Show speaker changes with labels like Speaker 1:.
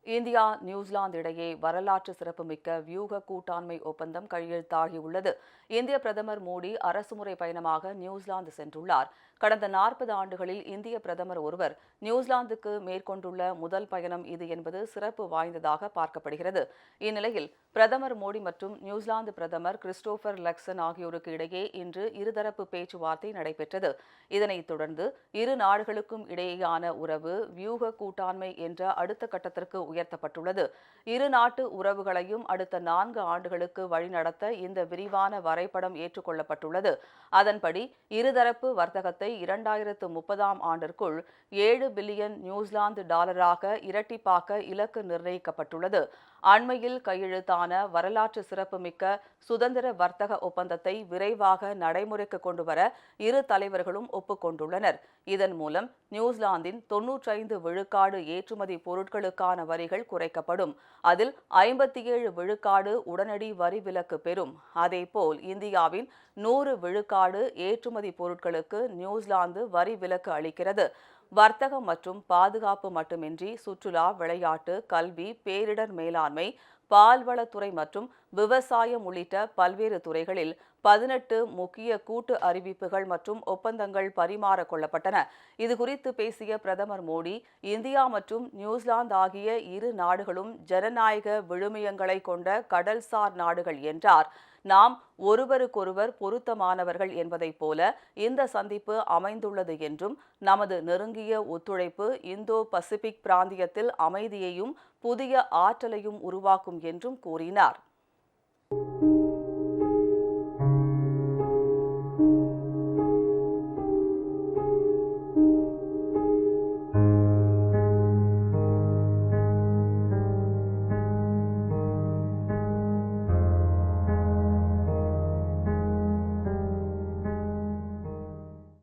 Speaker 1: India New Zealand இடையே வரலாற்று சிறப்புமிக்க வியூக கூட்டாண்மை ஒப்பந்தம் கையெழுத்தாகியுள்ளது. இந்திய பிரதமர் மோடி அரசுமுறை பயணமாக நியூசிலாந்து சென்றுள்ளார். கடந்த 40 ஆண்டுகளில் இந்திய பிரதமர் ஒருவர் நியூசிலாந்துக்கு மேற்கொண்டுள்ள முதல் பயணம் இது என்பது சிறப்பு வாய்ந்ததாக பார்க்கப்படுகிறது. இந்நிலையில் பிரதமர் மோடி மற்றும் நியூசிலாந்து பிரதமர் கிறிஸ்டோபர் லக்சன் ஆகியோருக்கு இடையே இன்று இருதரப்பு பேச்சுவார்த்தை நடைபெற்றது. இதனைத் தொடர்ந்து இரு நாடுகளுக்கும் இடையேயான உறவு வியூக கூட்டாண்மை என்ற அடுத்த கட்டத்திற்கு உயர்த்தப்பட்டுள்ளது. இரு நாட்டு உறவுகளையும் அடுத்த 4 ஆண்டுகளுக்கு வழிநடத்த இந்த விரிவான வரைபடம் ஏற்றுக்கொள்ளப்பட்டுள்ளது. அதன்படி இருதரப்பு வர்த்தகத்தை 2030ஆம் ஆண்டிற்குள் 7 பில்லியன் நியூசிலாந்து டாலராக இரட்டிப்பாக்க இலக்கு நிர்ணயிக்கப்பட்டுள்ளது. அண்மையில் கையெழுத்தான வரலாற்று சிறப்புமிக்க சுதந்திர வர்த்தக ஒப்பந்தத்தை விரைவாக நடைமுறைக்கு கொண்டுவர இரு தலைவர்களும் ஒப்புக்கொண்டுள்ளனர். இதன் மூலம் நியூசிலாந்தின் 95 விழுக்காடு ஏற்றுமதி பொருட்களுக்கான வரிகள் குறைக்கப்படும். அதில் 57 விழுக்காடு உடனடி வரி விலக்கு பெறும். அதேபோல் இந்தியாவின் 100 விழுக்காடு ஏற்றுமதி பொருட்களுக்கு நியூசிலாந்து வரி விலக்கு அளிக்கிறது. வர்த்தகம் மற்றும் பாதுகாப்பு மட்டுமின்றி சுற்றுலா, விளையாட்டு, கல்வி, பேரிடர் மேலாண்மை, பால்வளத்துறை மற்றும் விவசாயம் உள்ளிட்ட பல்வேறு துறைகளில் 18 முக்கிய கூட்டு அறிவிப்புகள் மற்றும் ஒப்பந்தங்கள் பரிமாறக் கொள்ளப்பட்டன. இதுகுறித்து பேசிய பிரதமர் மோடி, இந்தியா மற்றும் நியூசிலாந்து ஆகிய இரு நாடுகளும் ஜனநாயக விழுமியங்களை கொண்ட கடல்சார் நாடுகள் என்றார். நாம் ஒருவருக்கொருவர் பொருத்தமானவர்கள் என்பதைப் போல இந்த சந்திப்பு அமைந்துள்ளது என்றும், நமது நெருங்கிய ஒத்துழைப்பு இந்தோ பசிபிக் பிராந்தியத்தில் அமைதியையும் புதிய ஆற்றலையும் உருவாக்கும் என்றும் கூறினார்.